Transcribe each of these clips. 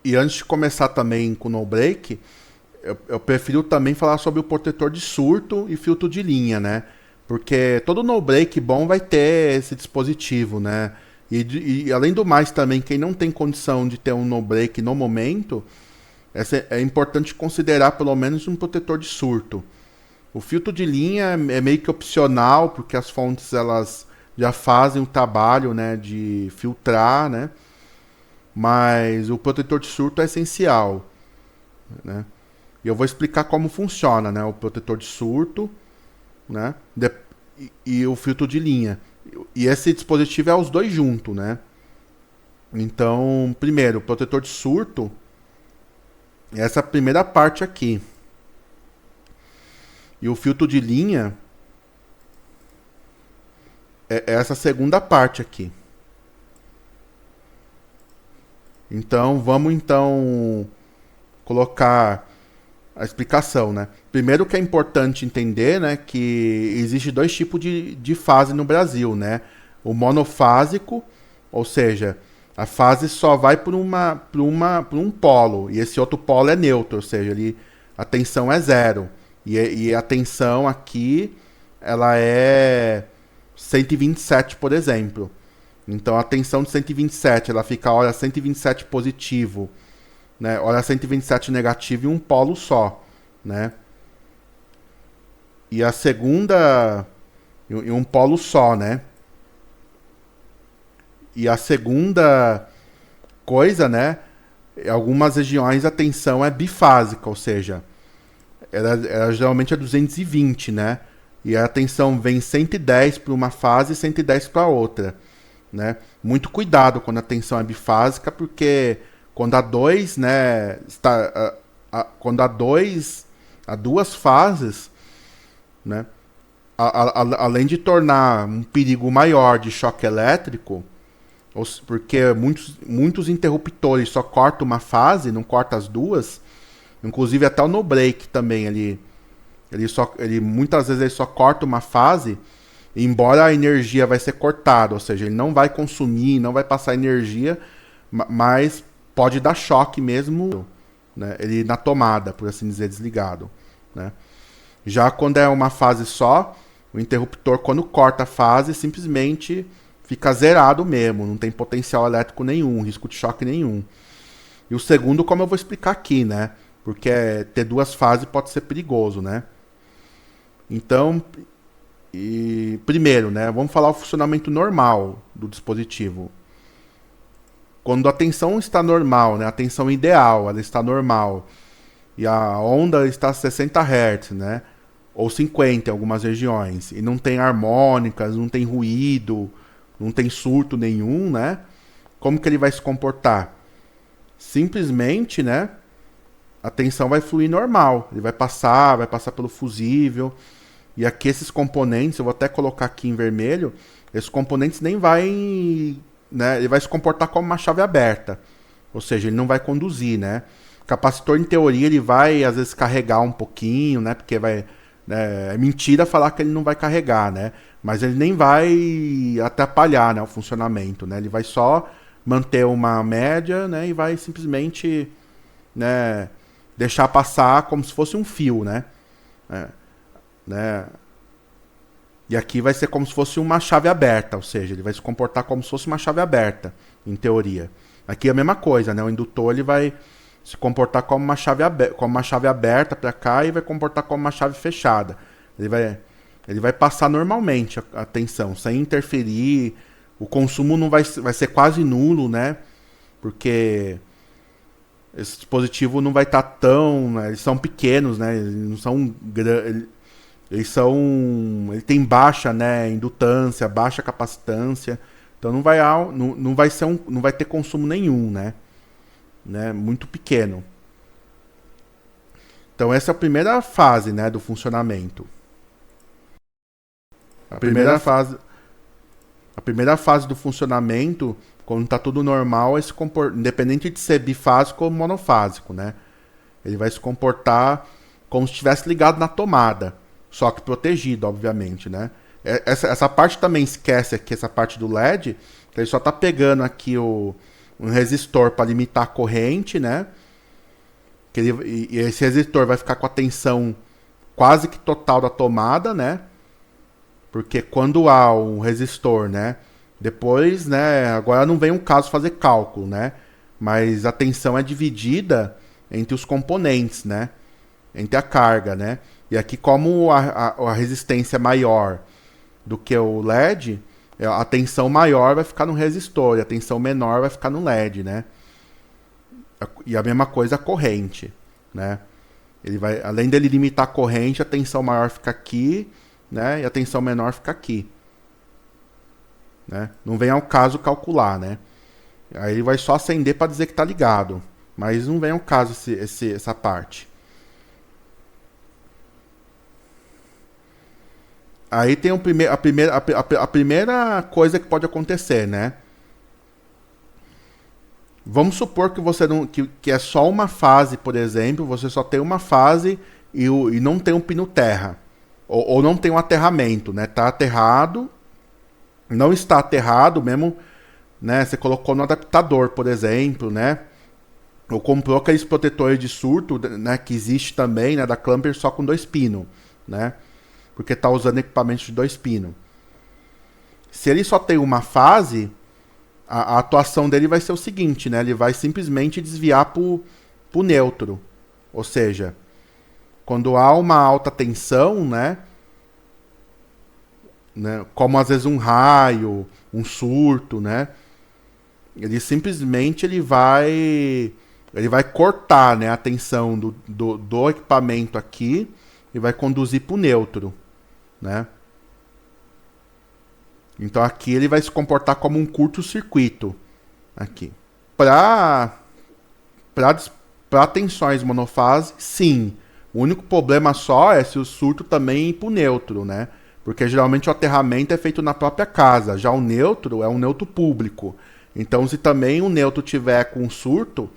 E antes de começar também com o no break, eu prefiro também falar sobre o protetor de surto e filtro de linha, né? Porque todo no break bom vai ter esse dispositivo, né? E além do mais também, quem não tem condição de ter um no break no momento, é importante considerar pelo menos um protetor de surto. O filtro de linha é meio que opcional, porque as fontes elas já fazem o trabalho, né, de filtrar, né? Mas o protetor de surto é essencial, né? E eu vou explicar como funciona, né, o protetor de surto, né, e o filtro de linha. E esse dispositivo é os dois juntos, né? Então, primeiro, o protetor de surto, essa primeira parte aqui. E o filtro de linha é essa segunda parte aqui. Então, vamos então colocar a explicação, né? Primeiro que é importante entender, né, que existe dois tipos de fase no Brasil, né? O monofásico, ou seja, a fase só vai por um polo, e esse outro polo é neutro, ou seja, a tensão é zero. E a tensão aqui, ela é 127, por exemplo. Então a tensão de 127, ela fica a hora 127 positivo, né? Hora 127 negativo em um polo só, né? E a segunda em um polo só, né? E a segunda coisa, né? Em algumas regiões a tensão é bifásica, ou seja, ela geralmente é 220, né? E a tensão vem 110 para uma fase e 110 para outra, né? Muito cuidado quando a tensão é bifásica, porque quando há dois, né, quando há duas fases, né, além de tornar um perigo maior de choque elétrico, porque muitos interruptores só cortam uma fase, não cortam as duas, inclusive até o no break também, ele muitas vezes ele só corta uma fase, embora a energia vai ser cortada, ou seja, ele não vai consumir, não vai passar energia, mas pode dar choque mesmo, né, ele na tomada, por assim dizer, desligado, né? Já quando é uma fase só, o interruptor, quando corta a fase, simplesmente fica zerado mesmo, não tem potencial elétrico nenhum, risco de choque nenhum. E o segundo, como eu vou explicar aqui, né? Porque ter duas fases pode ser perigoso, né? Então, primeiro, né? Vamos falar o funcionamento normal do dispositivo. Quando a tensão está normal, né? A tensão ideal, ela está normal. E a onda está a 60 Hz, né? Ou 50 em algumas regiões. E não tem harmônicas, não tem ruído, não tem surto nenhum, né? Como que ele vai se comportar? Simplesmente, né? A tensão vai fluir normal. Ele vai passar pelo fusível. E aqui esses componentes, eu vou até colocar aqui em vermelho, esses componentes nem vai, né, ele vai se comportar como uma chave aberta. Ou seja, ele não vai conduzir, né? O capacitor, em teoria, ele vai às vezes carregar um pouquinho, né? Porque vai, né, é mentira falar que ele não vai carregar, né? Mas ele nem vai atrapalhar, né, o funcionamento, né? Ele vai só manter uma média, né, e vai simplesmente, né, deixar passar como se fosse um fio, né? Né? E aqui vai ser como se fosse uma chave aberta, ou seja, ele vai se comportar como se fosse uma chave aberta, em teoria. Aqui é a mesma coisa, né? O indutor ele vai se comportar como uma chave aberta para cá e vai comportar como uma chave fechada. Ele vai passar normalmente a tensão, sem interferir. O consumo não vai ser quase nulo, né? Porque esse dispositivo não vai estar tão, né? Eles são pequenos, né? Eles não são grandes. Ele tem baixa, né, indutância, baixa capacitância, então não vai ter consumo nenhum, né, muito pequeno. Então essa é a primeira fase, né, do funcionamento. A primeira fase do funcionamento, quando está tudo normal, é independente de ser bifásico ou monofásico, né, ele vai se comportar como se estivesse ligado na tomada. Só que protegido, obviamente, né? Essa parte também esquece aqui, essa parte do LED, que ele só tá pegando aqui o um resistor para limitar a corrente, né? E esse resistor vai ficar com a tensão quase que total da tomada, né? Porque quando há um resistor, né? Depois, né? Agora não vem um caso fazer cálculo, né? Mas a tensão é dividida entre os componentes, né? Entre a carga, né? E aqui, como a resistência é maior do que o LED, a tensão maior vai ficar no resistor e a tensão menor vai ficar no LED, né? E a mesma coisa a corrente, né? Ele vai, além dele limitar a corrente, a tensão maior fica aqui, né? E a tensão menor fica aqui, né? Não vem ao caso calcular, né? Aí ele vai só acender para dizer que está ligado, mas não vem ao caso essa parte. Aí tem a primeira coisa que pode acontecer, né? Vamos supor que você não, que é só uma fase, por exemplo, você só tem uma fase e não tem um pino terra. Ou não tem um aterramento, né? Tá aterrado, não está aterrado mesmo, né? Você colocou no adaptador, por exemplo, né? Ou comprou aqueles protetores de surto, né? Que existe também, né? Da Clamper só com 2 pinos, né? Porque tá usando equipamento de 2 pinos. Se ele só tem uma fase, a atuação dele vai ser o seguinte, né? Ele vai simplesmente desviar pro neutro. Ou seja, quando há uma alta tensão, né? Como às vezes um raio, um surto, né? Ele simplesmente ele vai cortar, né, a tensão do equipamento aqui e vai conduzir para o neutro, né? Então aqui ele vai se comportar como um curto-circuito aqui. Para tensões monofase, sim. O único problema só é se o surto também ir para o neutro, né? Porque geralmente o aterramento é feito na própria casa. Já o neutro é um neutro público. Então, se também o neutro tiver com surto,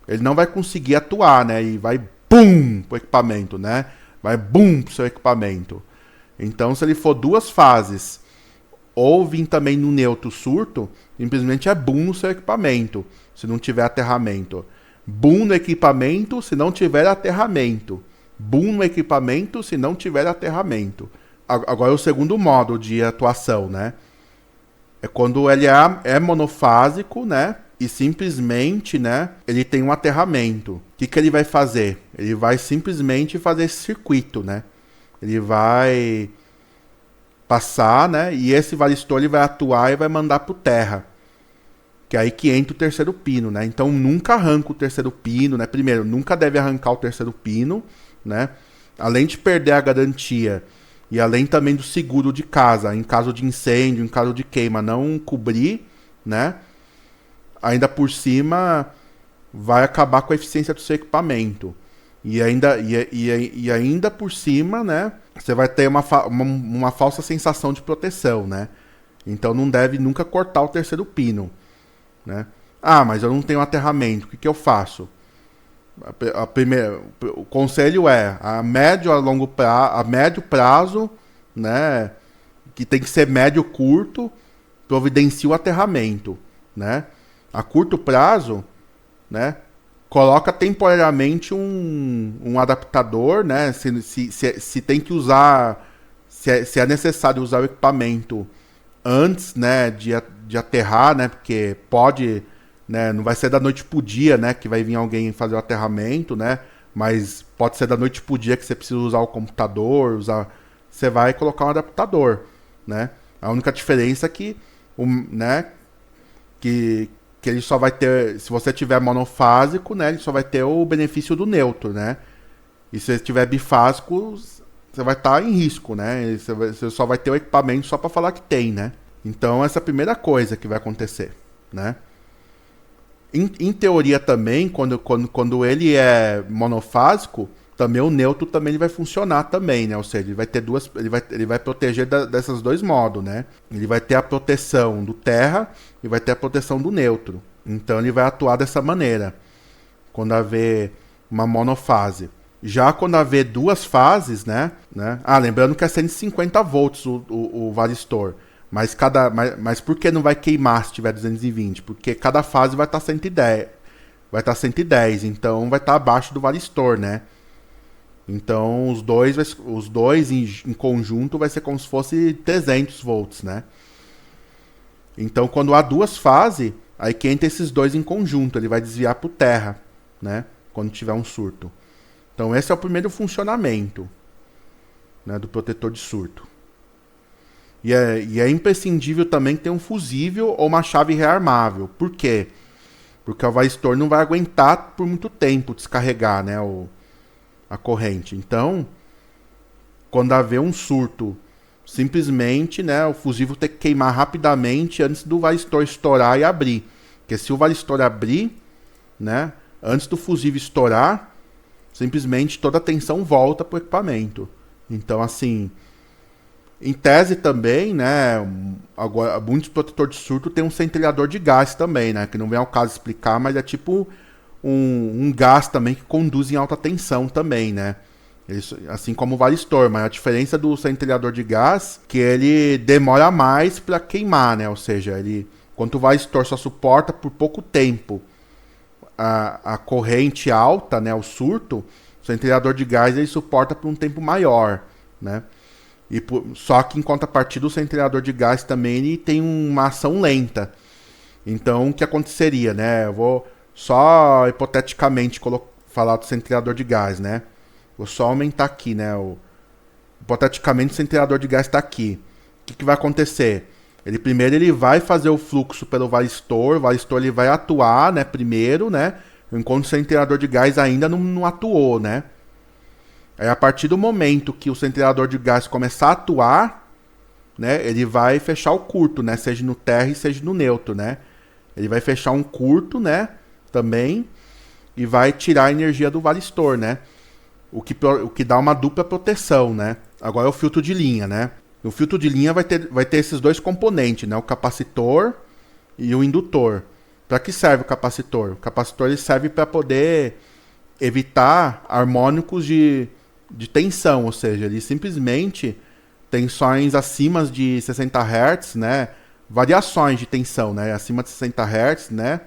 ele não vai conseguir atuar, né? E vai BUM pro equipamento, né? Vai BUM pro seu equipamento. Então, se ele for 2 fases ou vir também no neutro surto, simplesmente é BUM no seu equipamento, se não tiver aterramento. BUM no equipamento, se não tiver aterramento. BUM no equipamento, se não tiver aterramento. Agora o segundo modo de atuação, né? É quando ele é monofásico, né? E simplesmente, né? Ele tem um aterramento. O que ele vai fazer? Ele vai simplesmente fazer esse circuito, né? Ele vai passar, né? E esse varistor ele vai atuar e vai mandar pro terra. Que é aí que entra o terceiro pino, né? Então nunca arranca o terceiro pino, né? Primeiro, nunca deve arrancar o terceiro pino, né? Além de perder a garantia e além também do seguro de casa, em caso de incêndio, em caso de queima, não cobrir, né? Ainda por cima vai acabar com a eficiência do seu equipamento. E ainda por cima, né? Você vai ter uma falsa sensação de proteção, né? Então não deve nunca cortar o terceiro pino, né? Ah, mas eu não tenho aterramento, o que eu faço? O conselho é a médio prazo, né, que tem que ser médio curto, providencie o aterramento, né? A curto prazo, né, coloca temporariamente um adaptador, né? Se tem que usar, se é necessário usar o equipamento antes, né, de aterrar, né? Porque pode, né, não vai ser da noite pro dia, né, que vai vir alguém fazer o aterramento, né? Mas pode ser da noite pro dia que você precisa usar o computador, você vai colocar um adaptador, né? A única diferença é que, né, que ele só vai ter, se você tiver monofásico, né, ele só vai ter o benefício do neutro, né? E se você tiver bifásico, você vai estar em risco, né? Você só vai ter o equipamento só para falar que tem, né? Então essa é a primeira coisa que vai acontecer, né? Em teoria também, quando ele é monofásico, também o neutro também ele vai funcionar também, né? Ou seja, ele vai ter ele vai proteger desses 2 modos, né? Ele vai ter a proteção do terra e vai ter a proteção do neutro. Então ele vai atuar dessa maneira quando haver uma monofase. Já quando haver 2 fases, né? Ah, lembrando que é 150 volts o varistor. Mas por que não vai queimar se tiver 220? Porque cada fase vai estar 110. Vai estar 110, então vai estar abaixo do varistor, né? Então os dois em conjunto vai ser como se fosse 300 volts, né? Então quando há duas fases, aí que entra esses dois em conjunto, ele vai desviar para o terra, né? Quando tiver um surto. Então esse é o primeiro funcionamento, né, do protetor de surto. E é imprescindível também ter um fusível ou uma chave rearmável. Por quê? Porque o varistor não vai aguentar por muito tempo descarregar, né, a corrente. Então, quando haver um surto, simplesmente, né, o fusível tem que queimar rapidamente antes do varistor estourar e abrir. Porque se o varistor abrir, né, antes do fusível estourar, simplesmente toda a tensão volta para o equipamento. Então, assim, em tese também, né, agora, muitos protetores de surto tem um centelhador de gás também, né, que não vem ao caso explicar, mas é tipo um gás também que conduz em alta tensão também, né. Isso, assim como o varistor, mas a diferença do centelhador de gás é que ele demora mais para queimar, né, ou seja, enquanto o varistor só suporta por pouco tempo a corrente alta, né, o surto, o centelhador de gás ele suporta por um tempo maior, né. Só que em contrapartida o centelhador de gás também ele tem uma ação lenta. Então o que aconteceria, né? Eu vou só hipoteticamente falar do centelhador de gás, né? Vou só aumentar aqui, né? Hipoteticamente o centelhador de gás está aqui. O que vai acontecer? Primeiro ele vai fazer o fluxo pelo varistor, o varistor ele vai atuar, né? Primeiro, né? Enquanto o centelhador de gás ainda não atuou, né? Aí, a partir do momento que o centelhador de gás começar a atuar, né, ele vai fechar o curto, né, seja no terra, seja no neutro, né. Ele vai fechar um curto, né, também, e vai tirar a energia do varistor, né. O que dá uma dupla proteção, né. Agora é o filtro de linha, né. O filtro de linha vai ter esses dois componentes, né, o capacitor e o indutor. Para que serve o capacitor? O capacitor ele serve para poder evitar harmônicos de tensão, ou seja, ele simplesmente tensões acima de 60 Hz, né, variações de tensão, né, acima de 60 Hz, né,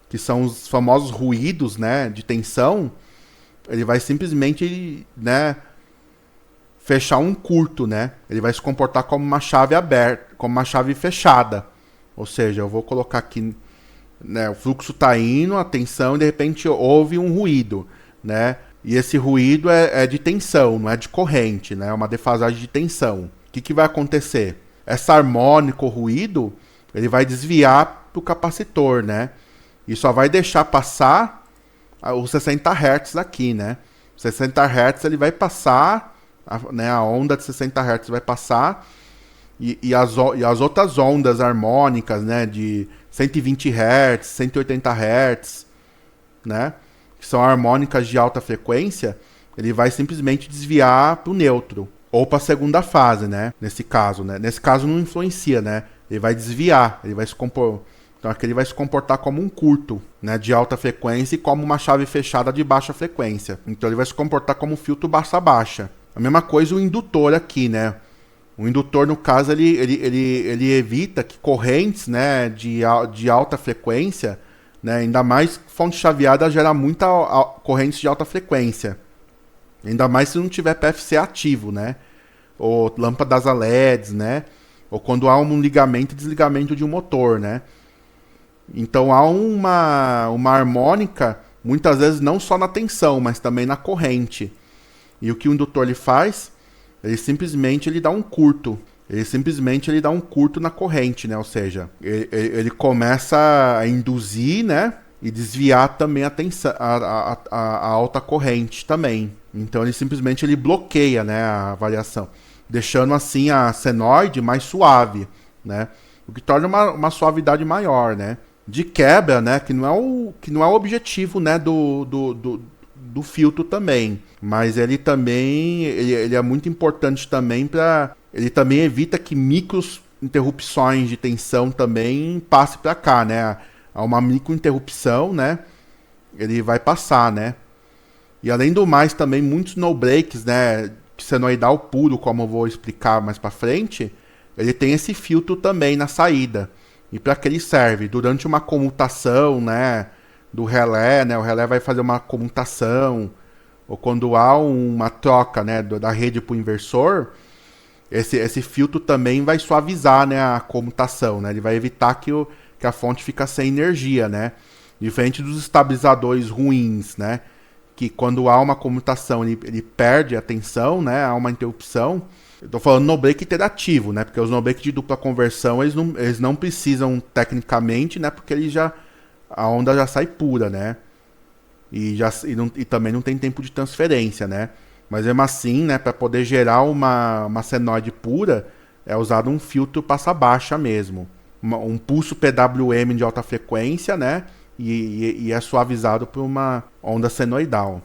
que são os famosos ruídos, né, de tensão, ele vai simplesmente, né, fechar um curto, né, ele vai se comportar como uma chave aberta, como uma chave fechada, ou seja, eu vou colocar aqui, né, o fluxo está indo, a tensão, e de repente houve um ruído, né, e esse ruído é de tensão, não é de corrente, né? É uma defasagem de tensão. O que vai acontecer? Essa harmônica, o ruído, ele vai desviar para o capacitor, né? E só vai deixar passar os 60 Hz aqui, né? 60 Hz ele vai passar, né? A onda de 60 Hz vai passar e as outras ondas harmônicas, né? De 120 Hz, 180 Hz, né? Que são harmônicas de alta frequência, ele vai simplesmente desviar para o neutro ou para a segunda fase, né? Nesse caso, né? Nesse caso não influencia, né? Ele vai desviar, ele vai se então aqui ele vai se comportar como um curto, né? De alta frequência e como uma chave fechada de baixa frequência. Então ele vai se comportar como um filtro baixa. A mesma coisa o indutor aqui, né? O indutor, no caso, ele evita que correntes, né? De alta frequência, né, ainda mais fonte chaveada gera muita corrente de alta frequência. Ainda mais se não tiver PFC ativo, né? Ou lâmpadas a LEDs, né? Ou quando há um ligamento e desligamento de um motor, né? Então há uma harmônica, muitas vezes não só na tensão, mas também na corrente. E o que o indutor ele faz? Ele simplesmente dá um curto. Ele dá um curto na corrente, né? Ou seja, ele começa a induzir, né? E desviar também a tensão, a alta corrente também. Então ele simplesmente bloqueia, né, a variação, deixando assim a senoide mais suave, né? O que torna uma suavidade maior, né? De quebra, né? Que não é o objetivo, né? Do filtro também. Mas ele também ele é muito importante também para ele também evita que micros interrupções de tensão também passe para cá, né? Há uma microinterrupção, né? Ele vai passar, né? E além do mais também muitos no breaks, né? Senoidal puro, como eu vou explicar mais para frente, ele tem esse filtro também na saída. E para que ele serve? Durante uma comutação, né, do relé, né, o relé vai fazer uma comutação, ou quando há uma troca, né, da rede para o inversor, esse filtro também vai suavizar, né, a comutação, né, ele vai evitar que a fonte fique sem energia, né, diferente dos estabilizadores ruins, né, que quando há uma comutação ele perde a tensão, né, há uma interrupção. Eu tô falando no break iterativo, né? Porque os no break de dupla conversão, eles não precisam tecnicamente, né? Porque a onda já sai pura, né? E também não tem tempo de transferência, né? Mas mesmo assim, né? Para poder gerar uma senoide pura, é usado um filtro passa baixa mesmo. Um pulso PWM de alta frequência, né? E é suavizado por uma onda senoidal.